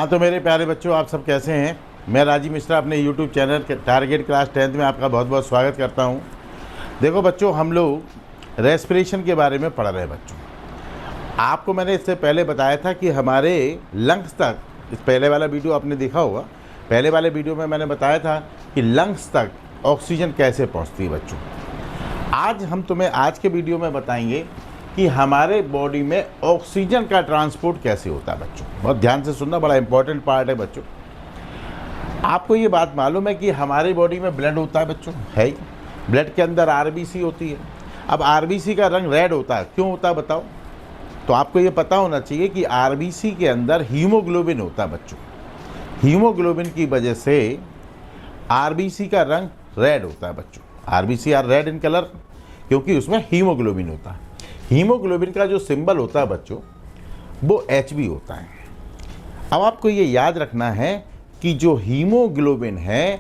हाँ, तो मेरे प्यारे बच्चों, आप सब कैसे हैं। मैं राजीव मिश्रा अपने यूट्यूब चैनल के टारगेट क्लास 10th में आपका बहुत बहुत स्वागत करता हूँ। देखो बच्चों, हम लोग रेस्पिरेशन के बारे में पढ़ रहे हैं बच्चों। आपको मैंने इससे पहले बताया था कि हमारे लंग्स तक, इस पहले वाला वीडियो आपने देखा होगा, पहले वाले वीडियो में मैंने बताया था कि लंग्स तक ऑक्सीजन कैसे पहुँचती है बच्चों। आज हम तुम्हें आज के वीडियो में बताएंगे कि हमारे बॉडी में ऑक्सीजन का ट्रांसपोर्ट कैसे होता है बच्चों। बहुत ध्यान से सुनना, बड़ा इंपॉर्टेंट पार्ट है बच्चों। आपको ये बात मालूम है कि हमारे बॉडी में ब्लड होता है बच्चों, है ही। ब्लड के अंदर आरबीसी होती है। अब आरबीसी का रंग रेड होता है, क्यों होता है बताओ। तो आपको ये पता होना चाहिए कि आरबीसी के अंदर हीमोग्लोबिन होता है बच्चों। हीमोग्लोबिन की वजह से आरबीसी का रंग रेड होता है बच्चों। RBC are red in colour क्योंकि उसमें हीमोग्लोबिन होता है। हीमोग्लोबिन का जो सिंबल होता है बच्चों, वो Hb होता है। अब आपको ये याद रखना है कि जो हीमोग्लोबिन है,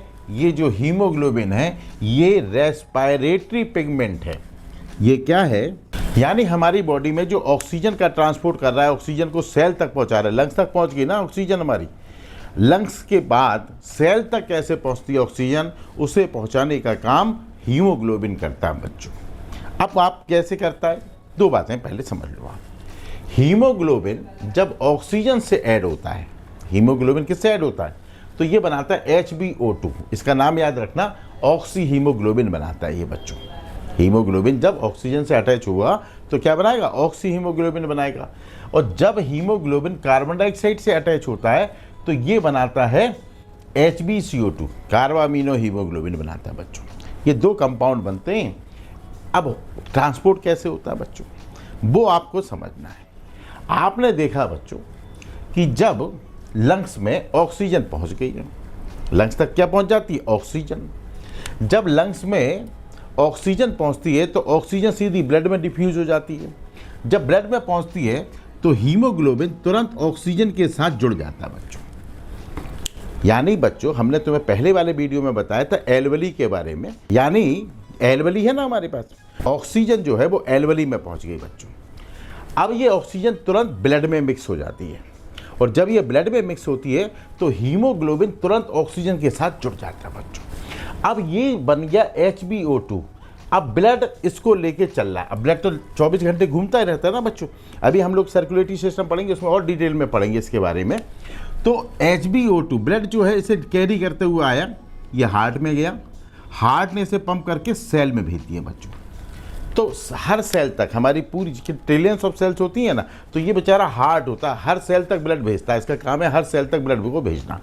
ये रेस्पिरेटरी पिगमेंट है। ये क्या है? यानी हमारी बॉडी में जो ऑक्सीजन का ट्रांसपोर्ट कर रहा है, ऑक्सीजन को सेल तक पहुंचा रहा है। लंग्स तक पहुंच गई ना ऑक्सीजन हमारी। लंग्स के बाद सेल तक कैसे पहुंचती है ऑक्सीजन, उसे पहुंचाने का काम हीमोग्लोबिन करता है बच्चों। अब आप कैसे करता है, दो बातें पहले समझ लो आप। हीमोग्लोबिन जब ऑक्सीजन से ऐड होता है, हीमोग्लोबिन किससे ऐड होता है, तो ये बनाता है HbO2। इसका नाम याद रखना, ऑक्सी हीमोग्लोबिन बनाता है ये बच्चों। हीमोग्लोबिन जब ऑक्सीजन से अटैच हुआ तो क्या बनाएगा, ऑक्सी हीमोग्लोबिन बनाएगा। और जब हीमोग्लोबिन कार्बन डाइऑक्साइड से अटैच होता है तो ये बनाता है HbCO2, कार्बामीनो हीमोग्लोबिन बनाता है बच्चों। ये दो कंपाउंड बनते हैं। अब ट्रांसपोर्ट कैसे होता है बच्चों, वो आपको समझना है। आपने देखा बच्चों कि जब लंग्स में ऑक्सीजन पहुंच गई है, लंग्स तक क्या पहुंच जाती है, ऑक्सीजन। जब लंग्स में ऑक्सीजन पहुंचती है तो ऑक्सीजन सीधी ब्लड में डिफ्यूज हो जाती है। जब ब्लड में पहुंचती है तो हीमोग्लोबिन तुरंत ऑक्सीजन के साथ जुड़ जाता है बच्चों। यानी बच्चों, हमने तुम्हें पहले वाले वीडियो में बताया था एल्वेली के बारे में। यानी एल्वेली है ना हमारे पास, ऑक्सीजन जो है वो एल्वेली में पहुंच गई बच्चों। अब ये ऑक्सीजन तुरंत ब्लड में मिक्स हो जाती है, और जब ये ब्लड में मिक्स होती है तो हीमोग्लोबिन तुरंत ऑक्सीजन के साथ जुड़ जाता है बच्चों। अब ये बन गया HbO2। अब ब्लड इसको लेके चल रहा है। अब ब्लड तो 24 घंटे घूमता ही रहता है ना बच्चों। अभी हम लोग सर्कुलेटरी सिस्टम पढ़ेंगे, उसमें और डिटेल में पढ़ेंगे इसके बारे में। तो HbO2 ब्लड जो है इसे कैरी करते हुए आया, ये हार्ट में गया, हार्ट ने इसे पंप करके सेल में भेज दिया बच्चों। तो हर सेल तक, हमारी पूरी ट्रिलियंस ऑफ सेल्स होती है ना, तो ये बेचारा हार्ट होता है, हर सेल तक ब्लड भेजता है। इसका काम है हर सेल तक ब्लड को भेजना।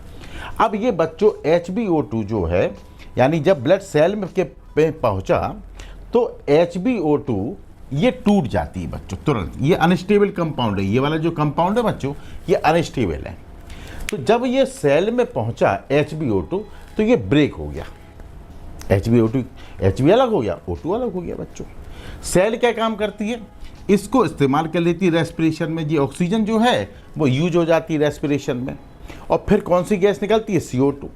अब ये बच्चों HbO2 जो है, यानी जब ब्लड सेल में के पे पहुंचा तो HbO2 ये टूट जाती है बच्चों तुरंत। ये अनस्टेबल कंपाउंड है, ये वाला जो कंपाउंड है बच्चों, ये अनस्टेबल है। तो जब ये सेल में पहुंचा HbO2 तो ये ब्रेक हो गया। HbO2 Hb अलग हो गया, O2 अलग हो गया बच्चों। सेल क्या काम करती है, इसको इस्तेमाल कर लेती है रेस्पिरेशन में। ये ऑक्सीजन जो है वो यूज हो जाती है रेस्पिरेशन में, और फिर कौन सी गैस निकलती है, CO2।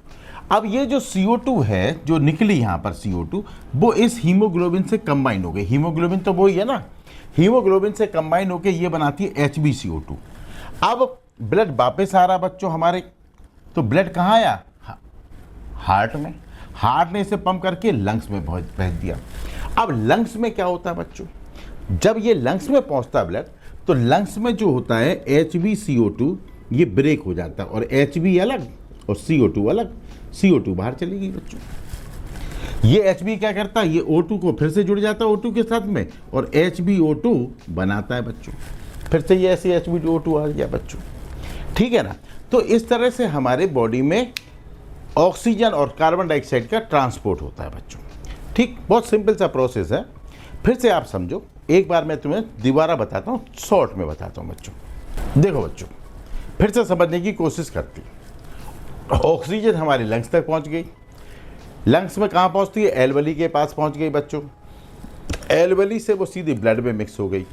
अब ये जो CO2 है, जो निकली यहाँ पर CO2, वो इस हीमोग्लोबिन से कंबाइन हो गई। हीमोग्लोबिन तो वही है ना, हीमोग्लोबिन से कंबाइन होकर ये बनाती है HbCO2। अब ब्लड वापस आ रहा बच्चों हमारे, तो ब्लड कहाँ आया, हार्ट में। हार्ट ने इसे पंप करके लंग्स में भेज दिया। अब लंग्स में क्या होता है बच्चों, जब ये लंग्स में पहुंचता है ब्लड, तो लंग्स में जो होता है HbCO2 ये ब्रेक हो जाता है, और Hb अलग और CO2 अलग। CO2 बाहर चली गई बच्चों। ये Hb क्या करता है, ये O2 को फिर से जुड़ जाता है O2 के साथ में, और HbO2 बनाता है बच्चों। फिर से ये ऐसे HbO2 आ गया बच्चों, ठीक है ना। तो इस तरह से हमारे बॉडी में ऑक्सीजन और कार्बन डाइऑक्साइड का ट्रांसपोर्ट होता है बच्चों। ठीक, बहुत सिंपल सा प्रोसेस है। फिर से आप समझो, एक बार मैं तुम्हें दोबारा बताता हूँ, शॉर्ट में बताता हूँ बच्चों। देखो बच्चों, फिर से समझने की कोशिश करती। ऑक्सीजन हमारे लंग्स तक पहुँच गई। लंग्स में कहाँ पहुँचती है, एल्वेली के पास पहुँच गई बच्चों। एल्वेली से वो सीधी ब्लड में मिक्स हो गई।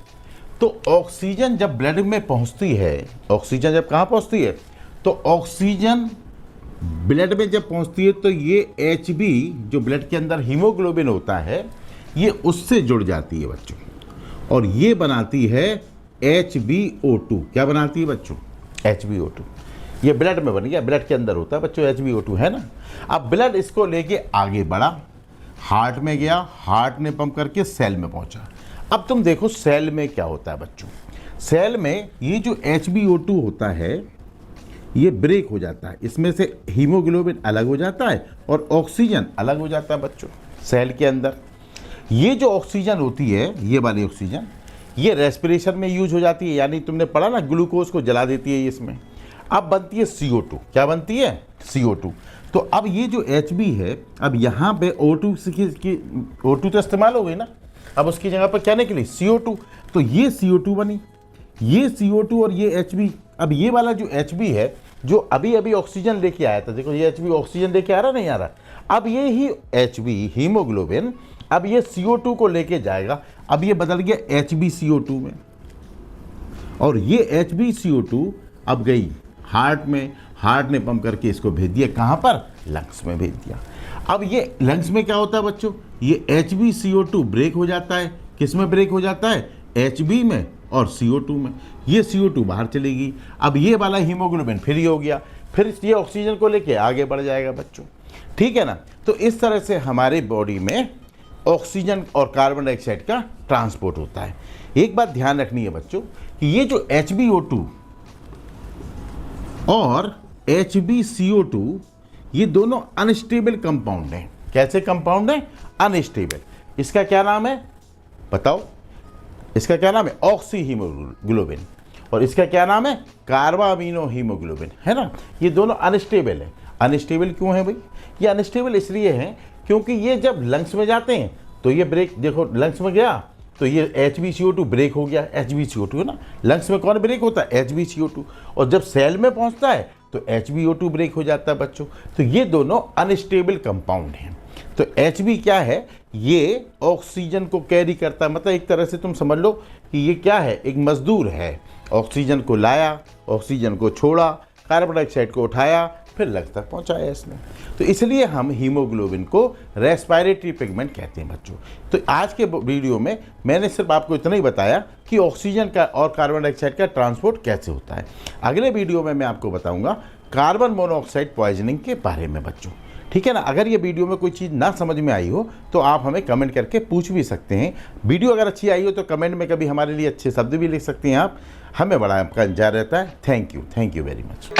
तो ऑक्सीजन जब ब्लड में पहुँचती है, ऑक्सीजन जब कहाँ पहुँचती है, तो ऑक्सीजन ब्लड में जब पहुंचती है तो ये Hb, जो ब्लड के अंदर हीमोग्लोबिन होता है, ये उससे जुड़ जाती है बच्चों, और ये बनाती है HbO2। क्या बनाती है बच्चों, HbO2। ये ब्लड में बन गया, ब्लड के अंदर होता है बच्चों HbO2, है ना। अब ब्लड इसको लेके आगे बढ़ा, हार्ट में गया, हार्ट ने पंप करके सेल में पहुंचा। अब तुम देखो सेल में क्या होता है बच्चों, सेल में ये जो HbO2 होता है ये ब्रेक हो जाता है, इसमें से हीमोग्लोबिन अलग हो जाता है और ऑक्सीजन अलग हो जाता है बच्चों सेल के अंदर। ये जो ऑक्सीजन होती है, ये वाली ऑक्सीजन, ये रेस्पिरेशन में यूज हो जाती है, यानी तुमने पढ़ा ना ग्लूकोज को जला देती है इसमें। अब बनती है CO2, क्या बनती है CO2। तो अब ये जो Hb है, अब यहाँ पे O2 O2 तो इस्तेमाल हो गई ना, अब उसकी जगह पर क्या निकली CO2, तो ये CO2 बनी, ये CO2 और ये Hb। अब ये वाला जो Hb है जो अभी अभी ऑक्सीजन लेके आया था, देखो ये Hb ऑक्सीजन लेके आ रहा नहीं आ रहा, अब ये ही Hb हीमोग्लोबिन अब ये CO2 को लेके जाएगा, अब ये बदल गया HbCO2 में, और ये HbCO2 अब गई हार्ट में, हार्ट ने पंप करके इसको भेज दिया कहाँ पर, लंग्स में भेज दिया। अब ये लंग्स में क्या होता है बच्चों, ये HbCO2 ब्रेक हो जाता है, किस में ब्रेक हो जाता है, Hb में और CO2 में, ये CO2 बाहर चलेगी। अब ये वाला हीमोग्लोबिन फ्री हो गया, फिर ये ऑक्सीजन को लेके आगे बढ़ जाएगा बच्चों, ठीक है ना। तो इस तरह से हमारे बॉडी में ऑक्सीजन और कार्बन डाइऑक्साइड का ट्रांसपोर्ट होता है। एक बात ध्यान रखनी है बच्चों कि ये जो HbO2 और HbCO2 ये दोनों अनस्टेबल कंपाउंड हैं। कैसे कंपाउंड हैं, अनस्टेबल। इसका क्या नाम है बताओ, इसका क्या नाम है, ऑक्सी हीमोग्लोबिन, और इसका क्या नाम है, कार्बामिनो हीमोग्लोबिन, है ना। ये दोनों अनस्टेबल है। अनस्टेबल क्यों है भाई, ये अनस्टेबल इसलिए है क्योंकि ये जब लंग्स में जाते हैं तो ये ब्रेक, देखो लंग्स में गया तो ये HbCO2 ब्रेक हो गया, HbCO2 है ना, लंग्स में कौन ब्रेक होता है, HbCO2, और जब सेल में पहुंचता है तो HbO2 ब्रेक हो जाता है बच्चों। तो ये दोनों अनस्टेबल कंपाउंड हैं। तो Hb क्या है, ये ऑक्सीजन को कैरी करता है, मतलब एक तरह से तुम समझ लो कि ये क्या है, एक मजदूर है, ऑक्सीजन को लाया, ऑक्सीजन को छोड़ा, कार्बन डाइऑक्साइड को उठाया, फिर लंग्स तक पहुंचाया इसने। तो इसलिए हम हीमोग्लोबिन को रेस्पिरेटरी पिगमेंट कहते हैं बच्चों। तो आज के वीडियो में मैंने सिर्फ आपको इतना ही बताया कि ऑक्सीजन का और कार्बन डाइऑक्साइड का ट्रांसपोर्ट कैसे होता है। अगले वीडियो में मैं आपको बताऊंगा कार्बन मोनोऑक्साइड पॉइजनिंग के बारे में बच्चों, ठीक है ना। अगर ये वीडियो में कोई चीज़ ना समझ में आई हो तो आप हमें कमेंट करके पूछ भी सकते हैं। वीडियो अगर अच्छी आई हो तो कमेंट में कभी हमारे लिए अच्छे शब्द भी लिख सकते हैं आप। हमें बड़ा आपका इंतजार रहता है। Thank you very much.